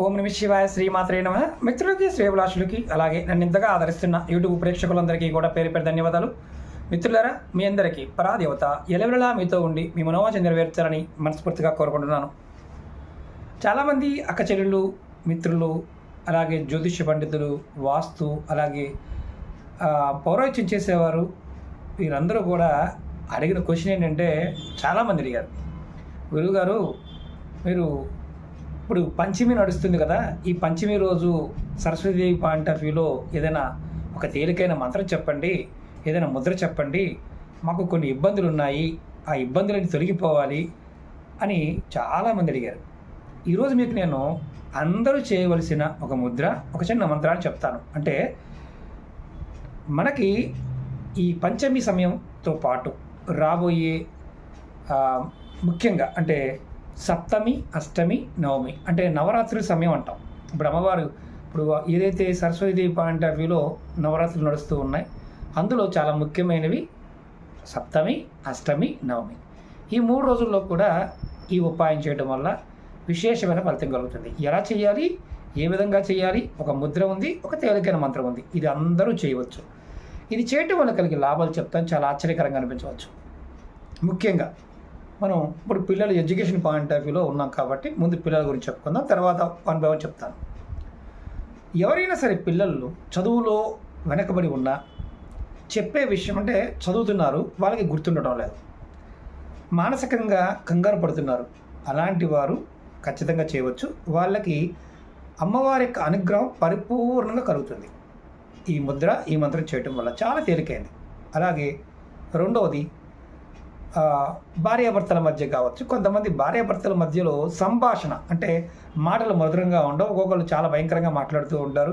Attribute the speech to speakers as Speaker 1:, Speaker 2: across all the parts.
Speaker 1: ఓం నమ శివాయ, శ్రీమాత్రే నమ. మిత్రులకి, శ్రేయభిలాషులకి, అలాగే నన్ను ఇంతగా ఆదరిస్తున్న యూట్యూబ్ ప్రేక్షకులందరికీ కూడా పేరు పేరు ధన్యవాదాలు. మిత్రులారా, మీ అందరికీ పరాదేవత ఎలవెలలా మీతో ఉండి మీ మనోవాంఛ నెరవేర్చాలని మనస్ఫూర్తిగా కోరుకుంటున్నాను. చాలామంది అక్క చెల్లెళ్ళు, మిత్రులు, అలాగే జ్యోతిష్య పండితులు, వాస్తు, అలాగే పౌరోహిత్యం చేసేవారు, వీరందరూ కూడా అడిగిన క్వశ్చన్ ఏంటంటే, చాలామంది అడిగారు, గురువుగారు మీరు ఇప్పుడు పంచమి నడుస్తుంది కదా, ఈ పంచమి రోజు సరస్వతీదేవి పాయింట్ ఆఫ్ వ్యూలో ఏదైనా ఒక తేలికైన మంత్రం చెప్పండి, ఏదైనా ముద్ర చెప్పండి, మాకు కొన్ని ఇబ్బందులు ఉన్నాయి, ఆ ఇబ్బందులని తొలగిపోవాలి అని చాలామంది అడిగారు. ఈరోజు మీకు నేను అందరూ చేయవలసిన ఒక ముద్ర, ఒక చిన్న మంత్రాన్ని చెప్తాను. అంటే మనకి ఈ పంచమి సమయంతో పాటు రాబోయే ముఖ్యంగా అంటే సప్తమి, అష్టమి, నవమి అంటే నవరాత్రి సమయం అంటాం. ఇప్పుడు అమ్మవారు ఇప్పుడు ఏదైతే సరస్వతీదేవి పాయింట్ ఆఫ్ వ్యూలో నవరాత్రులు నడుస్తూ ఉన్నాయి, అందులో చాలా ముఖ్యమైనవి సప్తమి, అష్టమి, నవమి. ఈ 3 రోజుల్లో కూడా ఈ ఉపాయం చేయడం వల్ల విశేషమైన ఫలితం కలుగుతుంది. ఎలా చేయాలి, ఏ విధంగా చేయాలి, ఒక ముద్ర ఉంది, ఒక తేలికైన మంత్రం ఉంది. ఇది అందరూ చేయవచ్చు. ఇది చేయటం వల్ల కలిగే లాభాలు చెప్తాను, చాలా ఆశ్చర్యకరంగా అనిపించవచ్చు. ముఖ్యంగా మనం ఇప్పుడు పిల్లలు ఎడ్యుకేషన్ పాయింట్ ఆఫ్ వ్యూలో ఉన్నాం కాబట్టి ముందు పిల్లల గురించి చెప్పుకుందాం, తర్వాత 1 by 1 చెప్తాను. ఎవరైనా సరే పిల్లలు చదువులో వెనకబడి ఉన్నా, చెప్పే విషయం అంటే చదువుతున్నారు, వాళ్ళకి గుర్తుండటం లేదు, మానసికంగా కంగారు పడుతున్నారు, అలాంటి వారు ఖచ్చితంగా చేయవచ్చు. వాళ్ళకి అమ్మవారి యొక్క అనుగ్రహం పరిపూర్ణంగా కలుగుతుంది ఈ ముద్ర, ఈ మంత్రం చేయటం వల్ల. చాలా తేలికైంది. అలాగే రెండవది, భార్యాభర్తల మధ్య కావచ్చు. కొంతమంది భార్యాభర్తల మధ్యలో సంభాషణ అంటే మాటలు మధురంగా ఉండవు, ఒక్కొక్కరు చాలా భయంకరంగా మాట్లాడుతూ ఉంటారు,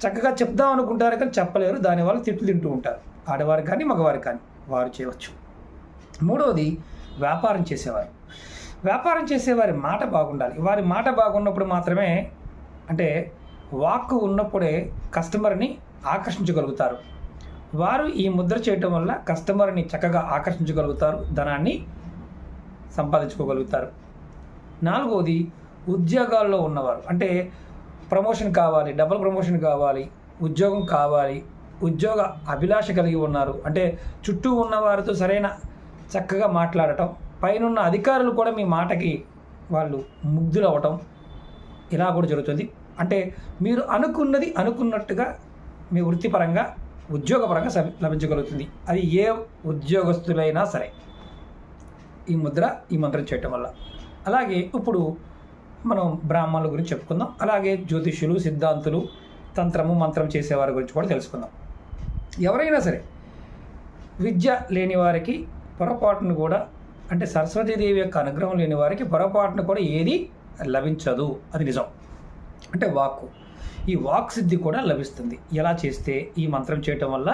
Speaker 1: చక్కగా చెప్దాం అనుకుంటారు కానీ చెప్పలేరు, దానివల్ల తిట్లు తింటూ ఉంటారు. ఆడవారు కానీ మగవారు కానీ వారు చేయవచ్చు. మూడవది, వ్యాపారం చేసేవారు. వ్యాపారం చేసేవారి మాట బాగుండాలి. వారి మాట బాగున్నప్పుడు మాత్రమే, అంటే వాక్కు ఉన్నప్పుడే కస్టమర్ని ఆకర్షించగలుగుతారు. వారు ఈ ముద్ర చేయటం వల్ల కస్టమర్ని చక్కగా ఆకర్షించగలుగుతారు, ధనాన్ని సంపాదించుకోగలుగుతారు. నాలుగవది, ఉద్యోగాల్లో ఉన్నవారు, అంటే ప్రమోషన్ కావాలి, డబుల్ ప్రమోషన్ కావాలి, ఉద్యోగం కావాలి, ఉద్యోగ అభిలాష కలిగి ఉన్నారు, అంటే చుట్టూ ఉన్నవారితో సరైన చక్కగా మాట్లాడటం, పైనున్న అధికారులు కూడా మీ మాటకి వాళ్ళు ముగ్ధులు అవ్వటం, ఇలా కూడా జరుగుతుంది. అంటే మీరు అనుకున్నది అనుకున్నట్టుగా మీ వృత్తిపరంగా, ఉద్యోగపరంగా లభించగలుగుతుంది. అది ఏ ఉద్యోగస్తులైనా సరే ఈ ముద్ర, ఈ మంత్రం చేయటం వల్ల. అలాగే ఇప్పుడు మనం బ్రాహ్మణుల గురించి చెప్పుకుందాం. అలాగే జ్యోతిష్యులు, సిద్ధాంతులు, తంత్రము, మంత్రం చేసేవారి గురించి కూడా తెలుసుకుందాం. ఎవరైనా సరే విద్య లేని వారికి పొరపాటును కూడా, అంటే సరస్వతీదేవి యొక్క అనుగ్రహం లేని వారికి పొరపాటును కూడా ఏది లభించదు, అది నిజం. అంటే వాక్కు, ఈ వాక్ సిద్ధి కూడా లభిస్తుంది. ఎలా చేస్తే, ఈ మంత్రం చేయటం వల్ల,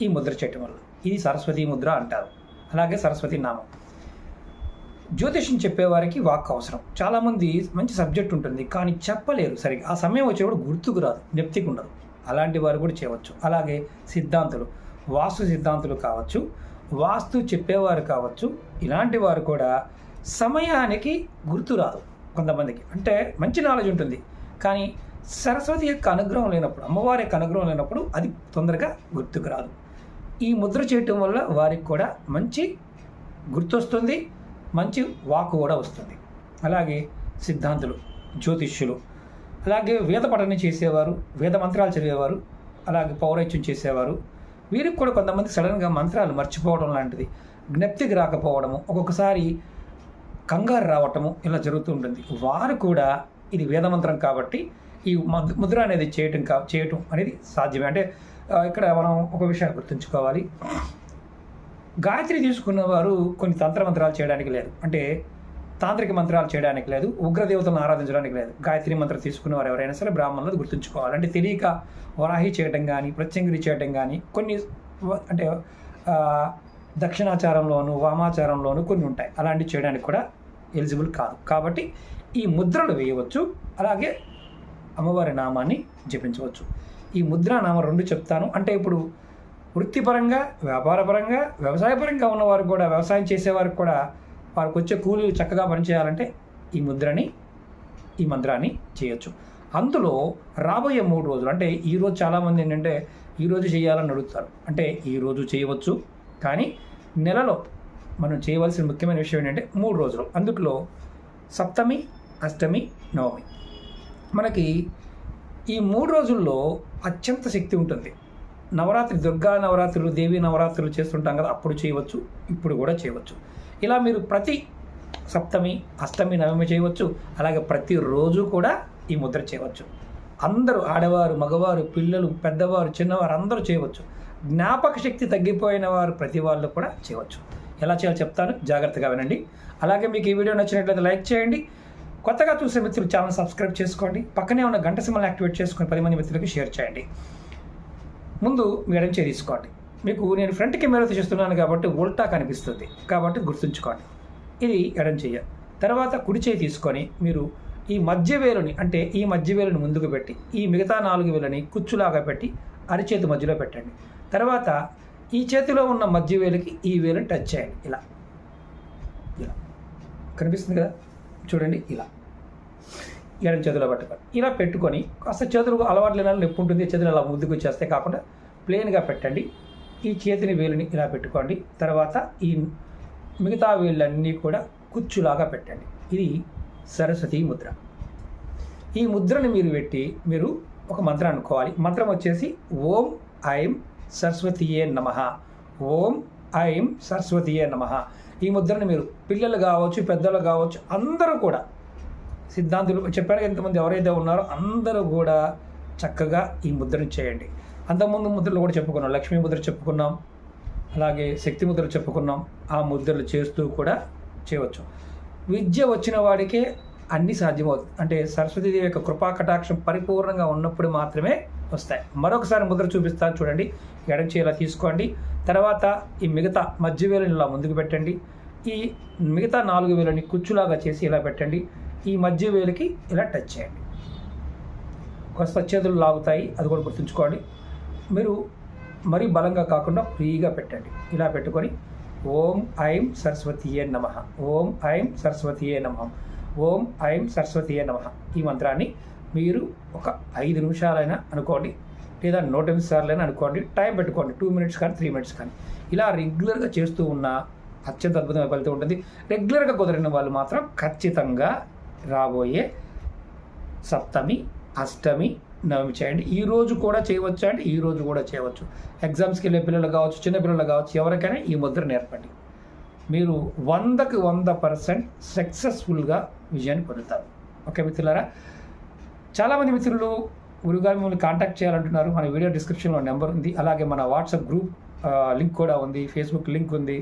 Speaker 1: ఈ ముద్ర చేయటం వల్ల. ఇది సరస్వతీ ముద్ర అంటారు. అలాగే సరస్వతి నామం. జ్యోతిష్యం చెప్పేవారికి వాక్ అవసరం. చాలామంది మంచి సబ్జెక్ట్ ఉంటుంది కానీ చెప్పలేరు సరిగా, ఆ సమయం వచ్చేప్పుడు గుర్తుకు రాదు, జ్ఞప్తికి ఉండదు. అలాంటి వారు కూడా చేయవచ్చు. అలాగే సిద్ధాంతులు, వాస్తు సిద్ధాంతులు కావచ్చు, వాస్తు చెప్పేవారు కావచ్చు, ఇలాంటి వారు కూడా సమయానికి గుర్తు రాదు కొంతమందికి. అంటే మంచి నాలెడ్జ్ ఉంటుంది కానీ సరస్వతి యొక్క అనుగ్రహం లేనప్పుడు, అమ్మవారి యొక్క అనుగ్రహం లేనప్పుడు అది తొందరగా గుర్తుకు రాదు. ఈ ముద్ర చేయటం వల్ల వారికి కూడా మంచి గుర్తొస్తుంది, మంచి వాక్కు కూడా వస్తుంది. అలాగే సిద్ధాంతులు, జ్యోతిష్యులు, అలాగే వేద పఠనం చేసేవారు, వేద మంత్రాలు చదివేవారు, అలాగే పౌరోహిత్యం చేసేవారు, వీరికి కూడా కొంతమంది సడన్గా మంత్రాలు మర్చిపోవడం లాంటిది, జ్ఞప్తికి రాకపోవడము, ఒక్కొక్కసారి కంగారు రావటము, ఇలా జరుగుతూ ఉంటుంది. వారు కూడా ఇది వేదమంత్రం కాబట్టి ఈ ముద్ర అనేది చేయటం అనేది సాధ్యమే. అంటే ఇక్కడ మనం ఒక విషయాన్ని గుర్తుంచుకోవాలి. గాయత్రి తీసుకున్న వారు కొన్ని తంత్ర మంత్రాలు చేయడానికి లేదు, అంటే తాంత్రిక మంత్రాలు చేయడానికి లేదు, ఉగ్రదేవతలను ఆరాధించడానికి లేదు. గాయత్రి మంత్రం తీసుకున్న వారు ఎవరైనా సరే బ్రాహ్మణులు గుర్తుంచుకోవాలి. అంటే తెలియక వరాహి చేయటం కానీ, ప్రత్యంగిరి చేయటం కానీ, కొన్ని అంటే దక్షిణాచారంలోను, వామాచారంలోను కొన్ని ఉంటాయి, అలాంటివి చేయడానికి కూడా ఎలిజిబుల్ కాదు. కాబట్టి ఈ ముద్రలు వేయవచ్చు. అలాగే అమ్మవారి నామాన్ని జపించవచ్చు. ఈ ముద్రా నామం 2 చెప్తాను. అంటే ఇప్పుడు వృత్తిపరంగా, వ్యాపారపరంగా, వ్యవసాయపరంగా ఉన్నవారు కూడా, వ్యవసాయం చేసేవారికి కూడా వారికి వచ్చే కూలీలు చక్కగా పనిచేయాలంటే ఈ ముద్రని ఈ మంత్రాన్ని చేయొచ్చు. అందులో రాబోయే 3 రోజులు అంటే ఈరోజు చాలామంది ఏంటంటే ఈరోజు చేయాలని అడుగుతారు. అంటే ఈరోజు చేయవచ్చు, కానీ నెలలో మనం చేయవలసిన ముఖ్యమైన విషయం ఏంటంటే 3 రోజులు. అందుట్లో సప్తమి, అష్టమి, నవమి. మనకి ఈ 3 రోజుల్లో అత్యంత శక్తి ఉంటుంది. నవరాత్రి, దుర్గా నవరాత్రులు, దేవీ నవరాత్రులు చేస్తుంటాం కదా, అప్పుడు చేయవచ్చు, ఇప్పుడు కూడా చేయవచ్చు. ఇలా మీరు ప్రతి సప్తమి, అష్టమి, నవమి చేయవచ్చు. అలాగే ప్రతిరోజు కూడా ఈ ముద్ర చేయవచ్చు. అందరూ, ఆడవారు, మగవారు, పిల్లలు, పెద్దవారు, చిన్నవారు అందరూ చేయవచ్చు. జ్ఞాపక శక్తి తగ్గిపోయిన వారు ప్రతి వాళ్ళు కూడా చేయవచ్చు. ఎలా చేయాలో చెప్తాను, జాగ్రత్తగా వినండి. అలాగే మీకు ఈ వీడియో నచ్చినట్లయితే లైక్ చేయండి. కొత్తగా చూసే మిత్రులు ఛానల్ సబ్స్క్రైబ్ చేసుకోండి. పక్కనే ఉన్న గంట సింబల్ని యాక్టివేట్ చేసుకొని 10 మంది మిత్రులకి షేర్ చేయండి. ముందు మీ ఎడమ చేయి తీసుకోండి. మీకు నేను ఫ్రంట్ కెమెరాతో చేస్తున్నాను కాబట్టి ఉల్టా కనిపిస్తుంది, కాబట్టి గుర్తుంచుకోండి. ఇది ఎడమ చెయ్య. తర్వాత కుడి చేయి తీసుకొని మీరు ఈ మధ్య వేలుని, అంటే ఈ మధ్య వేలుని ముందుకు పెట్టి ఈ మిగతా 4 వేలని కుచ్చులాగా పెట్టి అరిచేతి మధ్యలో పెట్టండి. తర్వాత ఈ చేతిలో ఉన్న మధ్య వేలుకి ఈ వేలుని టచ్ చేయండి. ఇలా ఇలా కనిపిస్తుంది కదా, చూడండి. ఇలా ఎడమ చేతిలో పట్టుకొని ఇలా పెట్టుకొని కాస్త చేతులకు అలవాటు లేని నొప్పి ఉంటుంది, చేతులు అలా ముందుకు వచ్చేస్తే కాకుండా ప్లెయిన్గా పెట్టండి. ఈ చేతిని వేలుని ఇలా పెట్టుకోండి. తర్వాత ఈ మిగతా వేళ్ళన్నీ కూడా కుచ్చులాగా పెట్టండి. ఇది సరస్వతి ముద్ర. ఈ ముద్రని మీరు పెట్టి మీరు ఒక మంత్రం అనుకోవాలి. మంత్రం వచ్చేసి ఓం ఐం సరస్వతియే నమః, ఓం ఐం సరస్వతియే నమః. ఈ ముద్రని మీరు పిల్లలు కావచ్చు, పెద్దలు కావచ్చు, అందరూ కూడా, సిద్ధాంతులు చెప్పారు ఎంతమంది ఎవరైతే ఉన్నారో అందరూ కూడా చక్కగా ఈ ముద్రని చేయండి. అంతకుముందు ముద్రలు కూడా చెప్పుకున్నాం, లక్ష్మీ ముద్ర చెప్పుకున్నాం, అలాగే శక్తి ముద్ర చెప్పుకున్నాం. ఆ ముద్రలు చేస్తూ కూడా చేయవచ్చు. విద్య వచ్చిన వాడికే అన్నీ సాధ్యమవుతుంది. అంటే సరస్వతీదేవి యొక్క కృపా కటాక్షం పరిపూర్ణంగా ఉన్నప్పుడు మాత్రమే వస్తాయి. మరొకసారి ముద్ర చూపిస్తాను, చూడండి. ఎడమ చేయి ఇలా తీసుకోండి. తర్వాత ఈ మిగతా మధ్య వేలుని ఇలా ముందుకు పెట్టండి. ఈ మిగతా 4 వేలని కుచ్చులాగా చేసి ఇలా పెట్టండి. ఈ మధ్య వేలుకి ఇలా టచ్ చేయండి. కొత్త చేతులు లాగుతాయి, అది కూడా గుర్తుంచుకోండి. మీరు మరీ బలంగా కాకుండా ఫ్రీగా పెట్టండి. ఇలా పెట్టుకొని ఓం ఐం సరస్వతియే నమః, ఓం ఐం సరస్వతియే నమః, ఓం ఐం సరస్వతియే నమః. ఈ మంత్రాన్ని మీరు ఒక 5 నిమిషాలైనా అనుకోండి, లేదా 108 సార్లైనా అనుకోండి. టైం పెట్టుకోండి, 2 మినిట్స్ కానీ 3 మినిట్స్ కానీ. ఇలా రెగ్యులర్గా చేస్తూ ఉన్న అత్యంత అద్భుతమైన ఫలితం ఉంటుంది. రెగ్యులర్గా కుదిరిన వాళ్ళు మాత్రం ఖచ్చితంగా రాబోయే సప్తమి, అష్టమి, నవమి చేయండి. ఈ రోజు కూడా చేయవచ్చు అంటే ఈ రోజు కూడా చేయవచ్చు. ఎగ్జామ్స్కి వెళ్ళే పిల్లలు కావచ్చు, చిన్నపిల్లలు కావచ్చు, ఎవరికైనా ఈ ముద్ర నేర్పండి. మీరు 100కి 100% సక్సెస్ఫుల్గా విజయాన్ని పొందుతారు. ఓకే మిత్రులారా, చాలామంది మిత్రులు గురుగారు మిమ్మల్ని కాంటాక్ట్ చేయాలంటున్నారు. మన వీడియో డిస్క్రిప్షన్లో నెంబర్ ఉంది, అలాగే మన వాట్సాప్ గ్రూప్ లింక్ కూడా ఉంది, ఫేస్బుక్ లింక్ ఉంది,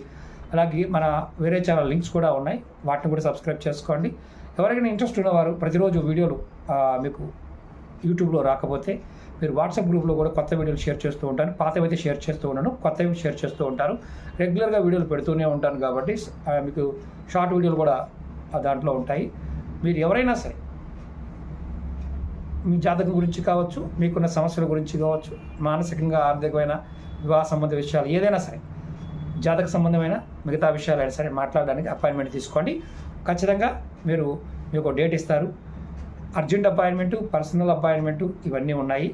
Speaker 1: అలాగే మన వేరే ఛానల్ లింక్స్ కూడా ఉన్నాయి. వాటిని కూడా సబ్స్క్రైబ్ చేసుకోండి. ఎవరికైనా ఇంట్రెస్ట్ ఉన్నవారు ప్రతిరోజు వీడియోలు మీకు యూట్యూబ్లో రాకపోతే మీరు వాట్సాప్ గ్రూప్లో కూడా కొత్త వీడియోలు షేర్ చేస్తూ ఉంటాను. పాతవైతే షేర్ చేస్తూ ఉన్నాను, కొత్తవి షేర్ చేస్తూ ఉంటారు. రెగ్యులర్గా వీడియోలు పెడుతూనే ఉంటాను కాబట్టి మీకు షార్ట్ వీడియోలు కూడా దాంట్లో ఉంటాయి. మీరు ఎవరైనా సరే మీ జాతకం గురించి కావచ్చు, మీకున్న సమస్యల గురించి కావచ్చు, మానసికంగా, ఆర్థికమైన, వివాహ సంబంధ విషయాలు ఏదైనా సరే, జాతక సంబంధమైన మిగతా విషయాలు అయినా సరే మాట్లాడడానికి అపాయింట్మెంట్ తీసుకోండి. ఖచ్చితంగా మీకు డేట్ ఇస్తారు. అర్జెంట్ అపాయింట్మెంటు, పర్సనల్ అపాయింట్మెంటు ఇవన్నీ ఉన్నాయి.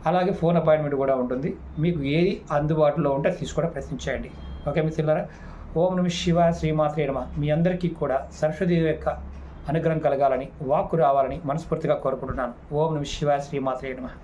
Speaker 1: అలాగే ఫోన్ అపాయింట్మెంట్ కూడా ఉంటుంది. మీకు ఏది అందుబాటులో ఉంటే తీసుకోవడం ప్రయత్నించండి. ఓకే మిత్రులారా, ఓం నమః శివాయ, శ్రీమాత్రే నమః. మీ అందరికీ కూడా సరస్వతీదేవి యొక్క అనుగ్రహం కలగాలని, వాక్కు రావాలని మనస్ఫూర్తిగా కోరుకుంటున్నాను. ఓం నమః శివాయ, శ్రీమాత్రే నమః.